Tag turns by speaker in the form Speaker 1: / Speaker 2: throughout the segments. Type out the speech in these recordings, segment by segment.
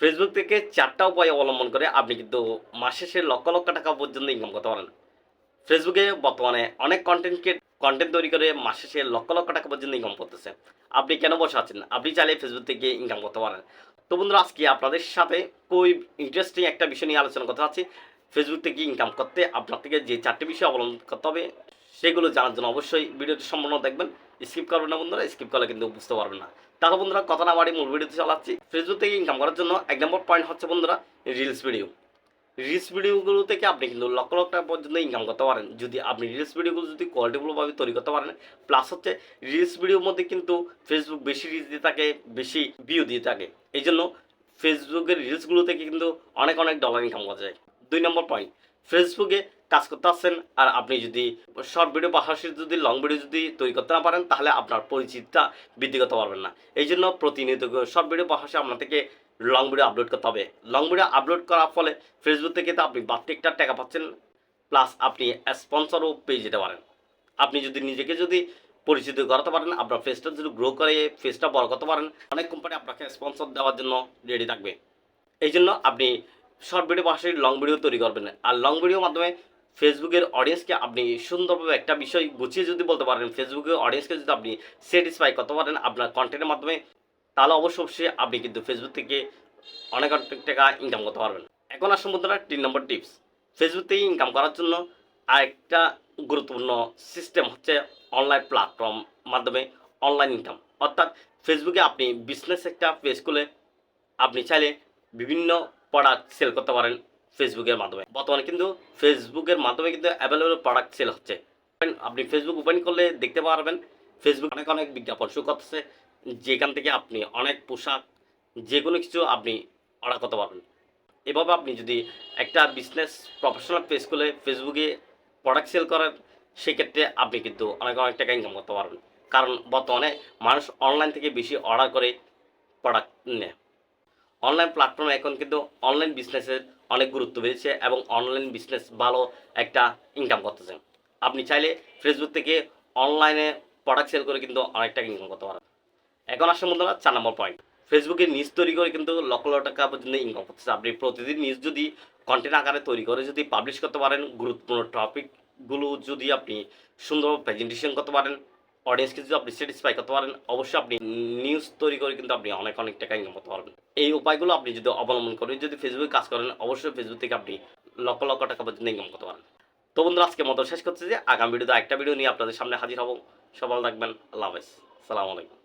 Speaker 1: Facebook থেকে ৪টা উপায় অবলম্বন করে আপনি কিন্তু মাস শেষে লক্ষ, লক্ষ টাকা পর্যন্ত ইনকাম করতে পারেন। ফেসবুকে বর্তমানে অনেক কনটেন্ট তৈরি করে মাস শেষে লক্ষ, লক্ষ টাকা পর্যন্ত ইনকাম করতেছে। আপনি কেন বসে আছেন? আপনি চাইলে ফেসবুক থেকে ইনকাম করতে পারেন। তো বন্ধুরা, আজকে আপনাদের সাথে খুবই ইন্টারেস্টিং একটা বিষয় নিয়ে আলোচনা করতে চাচ্ছি। ফেসবুক থেকে ইনকাম করতে আপনার থেকে যে ৪টি বিষয় অবলম্বন করতে হবে, সেগুলো জানার জন্য অবশ্যই ভিডিওটি সম্পূর্ণ দেখবেন। স্কিপ করবেন না বন্ধুরা, স্কিপ করলে কিন্তু বুঝতে পারবেন না। তাহলে বন্ধুরা, কথা না বাড়িয়ে মূল ভিডিওতে চালাচ্ছি। ফেসবুক থেকে ইনকাম করার জন্য ১ নম্বর পয়েন্ট হচ্ছে বন্ধুরা রিলস ভিডিও। রিলস ভিডিওগুলো থেকে আপনি কিন্তু লক্ষ লক্ষ টাকা পর্যন্ত ইনকাম করতে পারেন যদি আপনি রিলস ভিডিওগুলো যদি কোয়ালিটিফুলভাবে তৈরি করতে পারেন। প্লাস হচ্ছে রিলস ভিডিওর মধ্যে কিন্তু ফেসবুক বেশি রিচ দিয়ে থাকে, বেশি ভিউ দিয়ে থাকে। এই জন্য ফেসবুকের রিলসগুলো থেকে কিন্তু অনেক অনেক ডলার ইনকাম করা যায়। ২ নম্বর পয়েন্ট, ফেসবুকে কাজ করতে আসছেন আর আপনি যদি শর্ট ভিডিও পাশাপাশি যদি লং ভিডিও যদি তৈরি করতে না পারেন, তাহলে আপনার পরিচিতিটা বৃদ্ধি করতে পারবেন না। এই জন্য প্রতিনিয়ত শর্ট ভিডিও পাশাপাশি আপনার থেকে লং ভিডিও আপলোড করতে হবে। লং ভিডিও আপলোড করার ফলে ফেসবুক থেকে তো আপনি বাড়তি একটা টাকা পাচ্ছেন, প্লাস আপনি স্পন্সরও পেয়ে যেতে পারেন। আপনি যদি নিজেকে যদি পরিচিত করাতে পারেন, আপনার ফেসটা যদি গ্রো করে ফেসটা বড় করতে পারেন, অনেক কোম্পানি আপনাকে স্পন্সর দেওয়ার জন্য রেডি থাকবে। এই জন্য আপনি শর্ট ভিডিও পাশাপাশি লং ভিডিও তৈরি করবেন। আর লং ভিডিওর মাধ্যমে ফেসবুকের অডিয়েন্সকে আপনি সুন্দরভাবে একটা বিষয় গুছিয়ে যদি বলতে পারেন, ফেসবুকের অডিয়েন্সকে যদি আপনি স্যাটিসফাই করতে পারেন আপনার কন্টেন্টের মাধ্যমে, তাহলে অবশ্যই আপনি কিন্তু ফেসবুক থেকে অনেক অনেক টাকা ইনকাম করতে পারবেন। এখন আসুন বন্ধুরা ৩ নম্বর টিপস। ফেসবুক থেকে ইনকাম করার জন্য আরেকটা গুরুত্বপূর্ণ সিস্টেম হচ্ছে অনলাইন প্ল্যাটফর্ম মাধ্যমে অনলাইন ইনকাম। অর্থাৎ ফেসবুকে আপনি বিজনেস একটা পেজ খুলে আপনি চাইলে বিভিন্ন প্রোডাক্ট সেল করতে পারেন ফেসবুকের মাধ্যমে। বর্তমানে কিন্তু ফেসবুকের মাধ্যমে কিন্তু অ্যাভেলেবল প্রোডাক্ট সেল হচ্ছে। আপনি ফেসবুক ওপেন করলে দেখতে পারবেন ফেসবুক অনেক অনেক বিজ্ঞাপন শো করতেছে, যেখান থেকে আপনি অনেক পোশাক যে কোনো কিছু আপনি অর্ডার করতে পারবেন। এভাবে আপনি যদি একটা বিজনেস প্রফেশনাল পেজ খুলে ফেসবুকে প্রোডাক্ট সেল করেন, সেক্ষেত্রে আপনি কিন্তু অনেক অনেক টাকা ইনকাম করতে পারবেন। কারণ বর্তমানে মানুষ অনলাইন থেকে বেশি অর্ডার করে প্রোডাক্ট নেয়। অনলাইন প্ল্যাটফর্মে এখন কিন্তু অনলাইন বিজনেসের অনেক গুরুত্ব বেড়েছে এবং অনলাইন বিজনেস ভালো একটা ইনকাম করতেছে। আপনি চাইলে ফেসবুক থেকে অনলাইনে প্রোডাক্ট সেল করে কিন্তু অনেক টাকা ইনকাম করতে পারেন। এখন আসলে বন্ধুরা ৪ নম্বর পয়েন্ট, ফেসবুকে নিউজ তৈরি করে কিন্তু লক্ষ লক্ষ টাকা পর্যন্ত ইনকাম করতেছে। আপনি প্রতিদিন নিউজ যদি কন্টেন্ট আকারে তৈরি করে যদি পাবলিশ করতে পারেন, গুরুত্বপূর্ণ টপিকগুলো যদি আপনি সুন্দরভাবে প্রেজেন্টেশন করতে পারেন, অডিয়েন্সকে যদি আপনি স্যাটিসফাই করতে পারেন, অবশ্যই আপনি নিউজ তৈরি করে কিন্তু আপনি অনেক অনেক টাকা ইনকাম করতে পারবেন। এই উপায়গুলো আপনি যদি অবলম্বন করেন, যদি ফেসবুকে কাজ করেন, অবশ্যই ফেসবুক থেকে আপনি লক্ষ লক্ষ টাকা পর্যন্ত ইনকাম করতে পারেন। তো বন্ধুরা, আজকে মতো শেষ করছি যে আগামী ভিডিওতে একটা ভিডিও নিয়ে আপনাদের সামনে হাজির হব। সবাই ভালো থাকবেন। আল্লাহ হাফেজ। সালামু আলাইকুম।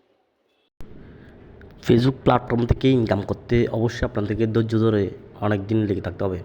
Speaker 2: ফেসবুক প্ল্যাটফর্ম থেকে ইনকাম করতে অবশ্যই আপনাদেরকে ধৈর্য ধরে অনেক দিন লেগে থাকতে হবে।